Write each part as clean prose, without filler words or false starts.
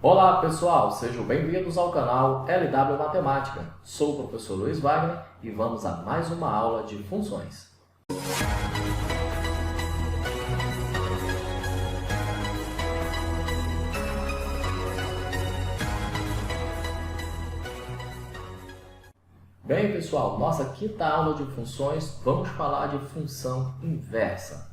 Olá pessoal, sejam bem-vindos ao canal LW Matemática. Sou o professor Luiz Wagner e vamos a mais uma aula de funções. Bem pessoal, nossa quinta aula de funções, vamos falar de função inversa.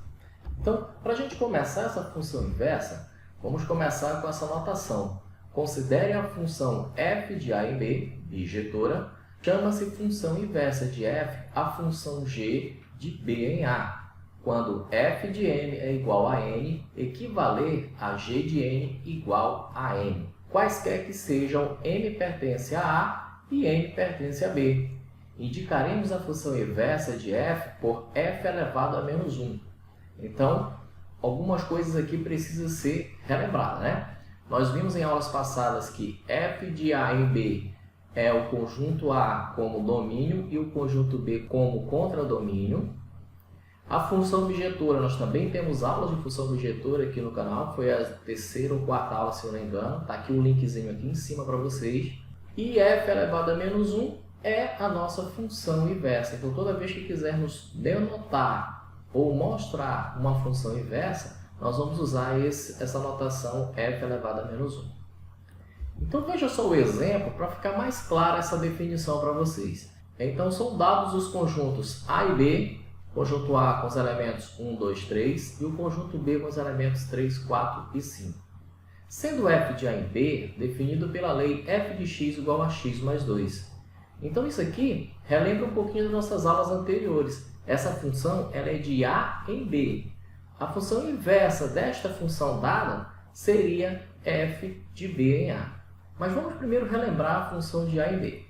Então, para a gente começar essa função inversa, vamos começar com essa notação. Considere a função f de a em b, bijetora, chama-se função inversa de f a função g de b em a, quando f de n é igual a n, equivaler a g de n igual a n, quaisquer que sejam m pertence a a e n pertence a b. Indicaremos a função inversa de f por f elevado a menos 1. Então, algumas coisas aqui precisam ser relembradas, né? Nós vimos em aulas passadas que f de a em b é o conjunto A como domínio e o conjunto B como contradomínio. A função bijetora, nós também temos aulas de função bijetora aqui no canal, foi a terceira ou quarta aula, se eu não me engano. Está aqui o linkzinho aqui em cima para vocês. E f elevado a menos 1 é a nossa função inversa. Então, toda vez que quisermos denotar ou mostrar uma função inversa, nós vamos usar essa notação f elevado a menos 1. Então, veja só o exemplo para ficar mais clara essa definição para vocês. Então, são dados os conjuntos A e B, conjunto A com os elementos 1, 2, 3 e o conjunto B com os elementos 3, 4 e 5. Sendo f de a em b definido pela lei f de x igual a x mais 2. Então, isso aqui relembra um pouquinho das nossas aulas anteriores. Essa função ela é de a em b. A função inversa desta função dada seria f de b em a. Mas vamos primeiro relembrar a função de a em b.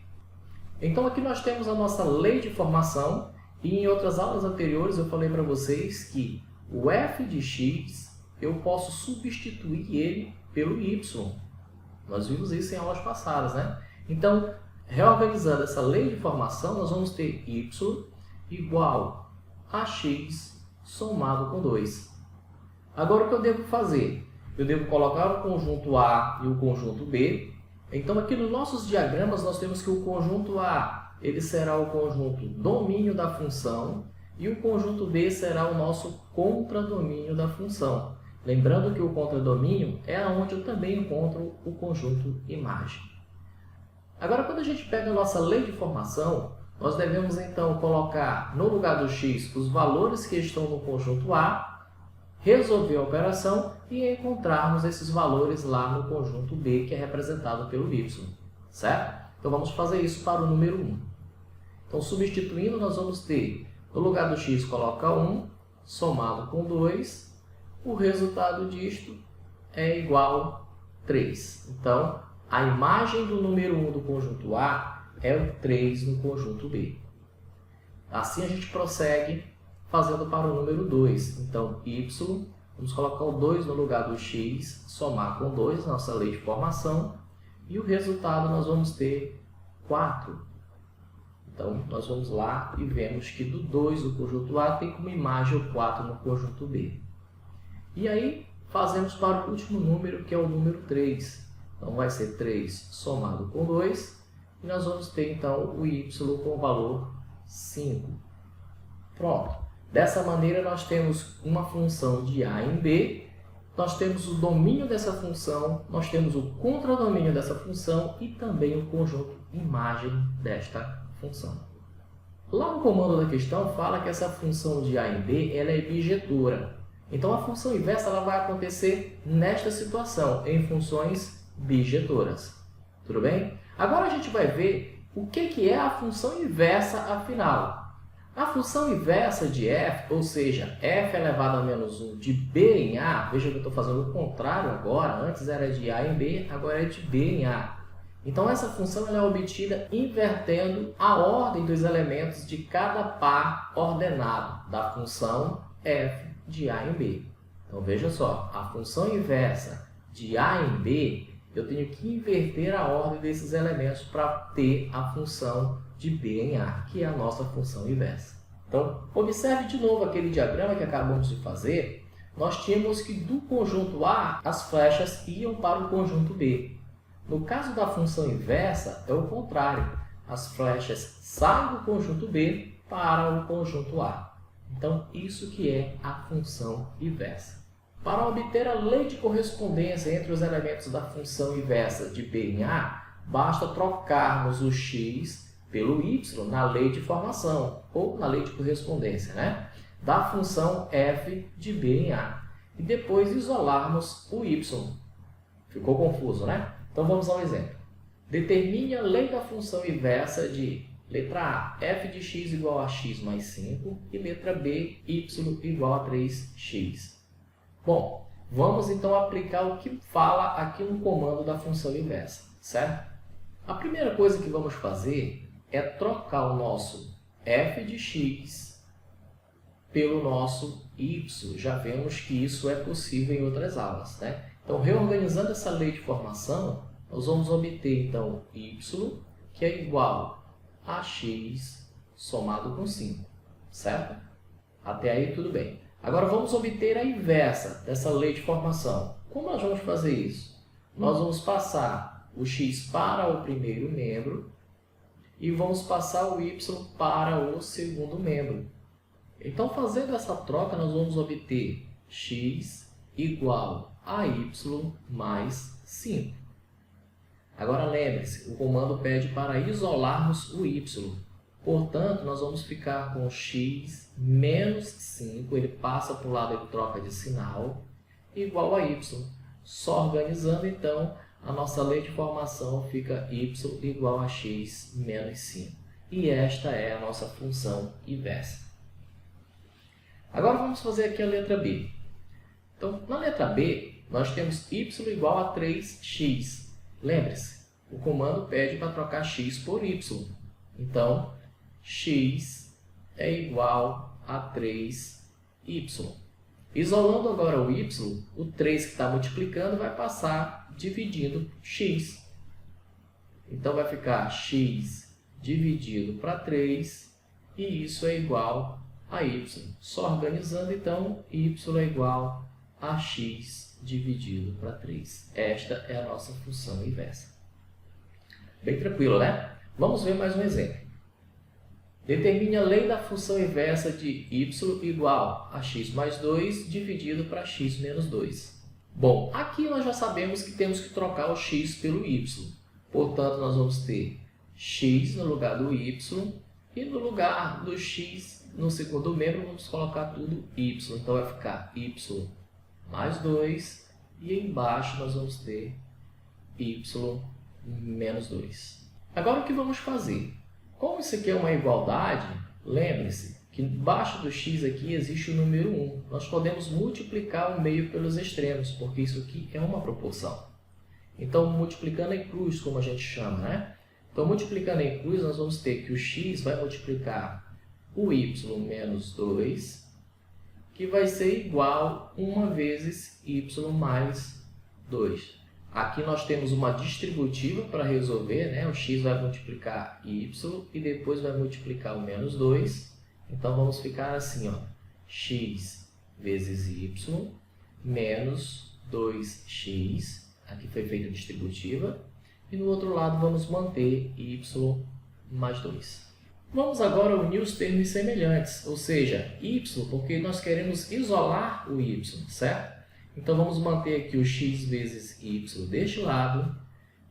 Então, aqui nós temos a nossa lei de formação e em outras aulas anteriores eu falei para vocês que o f de x eu posso substituir ele pelo y. Nós vimos isso em aulas passadas, né? Então, reorganizando essa lei de formação, nós vamos ter y igual a x somado com 2. Agora, o que eu devo fazer? Eu devo colocar o conjunto A e o conjunto B. Então, aqui nos nossos diagramas, nós temos que o conjunto A ele será o conjunto domínio da função e o conjunto B será o nosso contradomínio da função. Lembrando que o contradomínio é onde eu também encontro o conjunto imagem. Agora, quando a gente pega a nossa lei de formação, nós devemos então colocar no lugar do x os valores que estão no conjunto A, resolver a operação e encontrarmos esses valores lá no conjunto B, que é representado pelo y, certo? Então, vamos fazer isso para o número 1. Então, substituindo, nós vamos ter, no lugar do x, coloca 1, somado com 2, o resultado disto é igual a 3. Então, a imagem do número 1 do conjunto A é o 3 no conjunto B. Assim, a gente prossegue fazendo para o número 2. Então, y, vamos colocar o 2 no lugar do x, somar com 2, nossa lei de formação, e o resultado nós vamos ter 4. Então, nós vamos lá e vemos que do 2 do conjunto A tem como imagem o 4 no conjunto B. E aí, fazemos para o último número, que é o número 3. Então, vai ser 3 somado com 2, e nós vamos ter, então, o y com o valor 5. Pronto. Dessa maneira, nós temos uma função de a em b, nós temos o domínio dessa função, nós temos o contradomínio dessa função e também o conjunto imagem desta função. Lá no comando da questão, fala que essa função de a em b ela é bijetora. Então, a função inversa ela vai acontecer nesta situação, em funções bijetoras. Tudo bem? Agora a gente vai ver o que é a função inversa, afinal. A função inversa de f, ou seja, f elevado a menos 1 de b em a, veja que eu estou fazendo o contrário agora, antes era de a em b, agora é de b em a. Então, essa função ela é obtida invertendo a ordem dos elementos de cada par ordenado da função f de a em b. Então, veja só, a função inversa de a em b, eu tenho que inverter a ordem desses elementos para ter a função de b em a, que é a nossa função inversa. Então, observe de novo aquele diagrama que acabamos de fazer. nós tínhamos que do conjunto A, as flechas iam para o conjunto B. No caso da função inversa, é o contrário. As flechas saem do conjunto B para o conjunto A. Então, isso que é a função inversa. Para obter a lei de correspondência entre os elementos da função inversa de B em A, basta trocarmos o x pelo y na lei de formação, ou na lei de correspondência, né? Da função f de B em A. E depois isolarmos o y. Ficou confuso, né? Então vamos ao exemplo. Determine a lei da função inversa de letra A, f de x igual a x mais 5 e letra B, y igual a 3x. Bom, vamos então aplicar o que fala aqui no comando da função inversa, certo? A primeira coisa que vamos fazer é trocar o nosso f de x pelo nosso y. Já vemos que isso é possível em outras aulas, né? Então, reorganizando essa lei de formação, nós vamos obter então y, que é igual a x somado com 5, certo? Até aí tudo bem. Agora vamos obter a inversa dessa lei de formação. Como nós vamos fazer isso? Nós vamos passar o x para o primeiro membro e vamos passar o y para o segundo membro. Então, fazendo essa troca, nós vamos obter x igual a y mais 5. Agora, lembre-se, o comando pede para isolarmos o y. Portanto, nós vamos ficar com x menos 5, ele passa para o lado, ele troca de sinal, igual a y. Só organizando, então, a nossa lei de formação fica y igual a x menos 5. E esta é a nossa função inversa. Agora vamos fazer aqui a letra B. Então, na letra B, nós temos y igual a 3x. Lembre-se, o comando pede para trocar x por y. Então, x é igual a 3y. Isolando agora o y, o 3 que está multiplicando vai passar dividindo x. Então, vai ficar x dividido para 3 e isso é igual a y. Só organizando, então, y é igual a x dividido para 3. Esta é a nossa função inversa. Bem tranquilo, né? Vamos ver mais um exemplo. Determine a lei da função inversa de y igual a x mais 2 dividido para x menos 2. Bom, aqui nós já sabemos que temos que trocar o x pelo y. Portanto, nós vamos ter x no lugar do y e no lugar do x no segundo membro vamos colocar tudo y. Então, vai ficar y mais 2 e embaixo nós vamos ter y menos 2. Agora, o que vamos fazer? Como isso aqui é uma igualdade, lembre-se que embaixo do x aqui existe o número 1. Nós podemos multiplicar o meio pelos extremos, porque isso aqui é uma proporção. Então, multiplicando em cruz, como a gente chama, né? Então, multiplicando em cruz, nós vamos ter que o x vai multiplicar o y menos 2, que vai ser igual a 1 vezes y mais 2. Aqui nós temos uma distributiva para resolver, né? O x vai multiplicar y e depois vai multiplicar o menos 2. Então, vamos ficar assim, ó, x vezes y menos 2x. Aqui foi feita a distributiva. E no outro lado vamos manter y mais 2. Vamos agora unir os termos semelhantes, ou seja, y, porque nós queremos isolar o y, certo? Então, vamos manter aqui o x vezes y deste lado.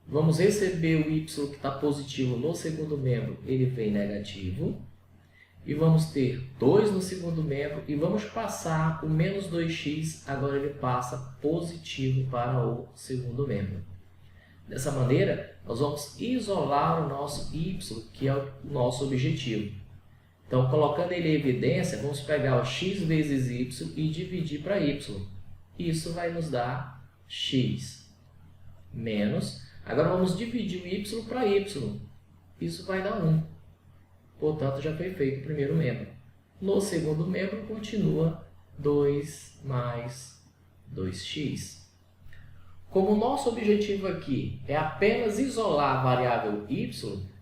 Vamos receber o y que está positivo no segundo membro, ele vem negativo. E vamos ter 2 no segundo membro. E vamos passar o menos 2x, agora ele passa positivo para o segundo membro. Dessa maneira, nós vamos isolar o nosso y, que é o nosso objetivo. Então, colocando ele em evidência, vamos pegar o x vezes y e dividir para y. Isso vai nos dar x menos. Agora vamos dividir o y para y. Isso vai dar 1. Portanto, já foi feito o primeiro membro. No segundo membro, continua 2 mais 2x. Como o nosso objetivo aqui é apenas isolar a variável y,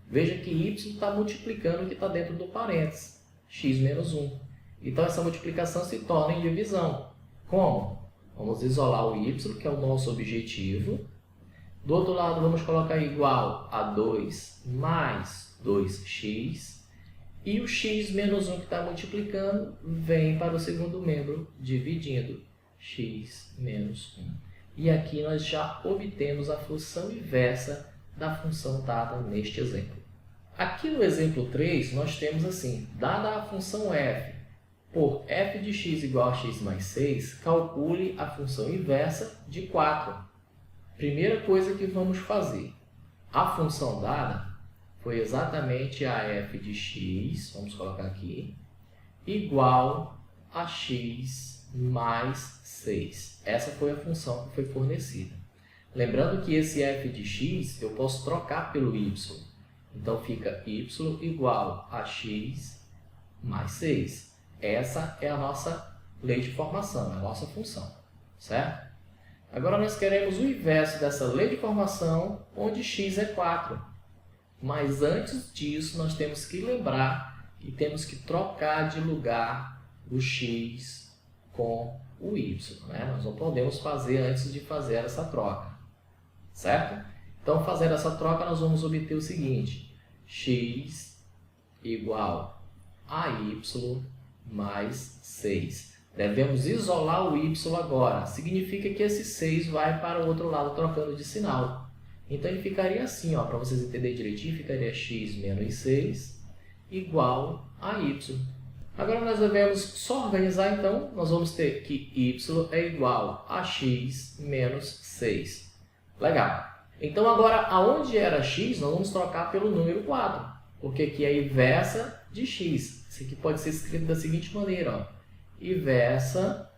veja que y está multiplicando o que está dentro do parênteses, x menos 1. Então, essa multiplicação se torna em divisão. Como? Vamos isolar o y, que é o nosso objetivo. Do outro lado, vamos colocar igual a 2 mais 2x. E o x menos 1 que está multiplicando vem para o segundo membro, dividindo x menos 1. E aqui nós já obtemos a função inversa da função dada neste exemplo. Aqui no exemplo 3, nós temos assim, dada a função f por f de x igual a x mais 6, calcule a função inversa de 4. Primeira coisa que vamos fazer, a função dada foi exatamente a f de x, vamos colocar aqui, igual a x mais 6. Essa foi a função que foi fornecida. Lembrando que esse f de x eu posso trocar pelo y. Então fica y igual a x mais 6. Essa é a nossa lei de formação, é a nossa função, certo? Agora nós queremos o inverso dessa lei de formação, onde x é 4. Mas antes disso, nós temos que lembrar que temos que trocar de lugar o x com o y, né? Nós não podemos fazer antes de fazer essa troca, certo? Então, fazendo essa troca, nós vamos obter o seguinte, x igual a y mais 6. Devemos isolar o y agora. Significa que esse 6 vai para o outro lado trocando de sinal. Então, ele ficaria assim, para vocês entenderem direitinho, ficaria x menos 6 igual a y. Agora, nós devemos só organizar, então, nós vamos ter que y é igual a x menos 6. Legal. Então, agora, aonde era x, nós vamos trocar pelo número 4, porque aqui é a inversa de x. Isso aqui pode ser escrito da seguinte maneira, inversa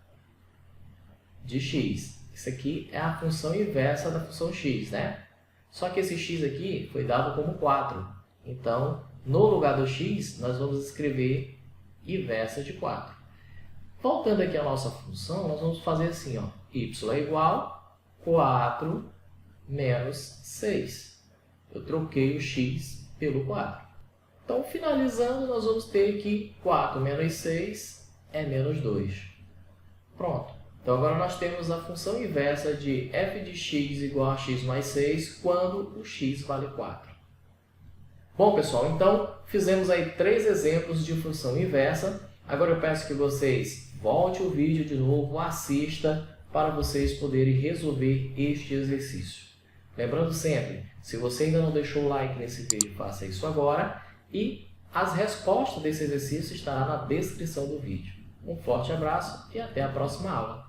de x. Isso aqui é a função inversa da função x, né? Só que esse x aqui foi dado como 4. Então, no lugar do x, nós vamos escrever inversa de 4. Voltando aqui à nossa função, nós vamos fazer assim, y é igual a 4 menos 6. Eu troquei o x pelo 4. Então, finalizando, nós vamos ter que 4 menos 6 é menos 2. Pronto. Então, agora nós temos a função inversa de f de x igual a x mais 6 quando o x vale 4. Bom, pessoal, então fizemos aí 3 exemplos de função inversa. Agora eu peço que vocês voltem o vídeo de novo, assista para vocês poderem resolver este exercício. Lembrando sempre, se você ainda não deixou o like nesse vídeo, faça isso agora. E as respostas desse exercício estarão na descrição do vídeo. Um forte abraço e até a próxima aula.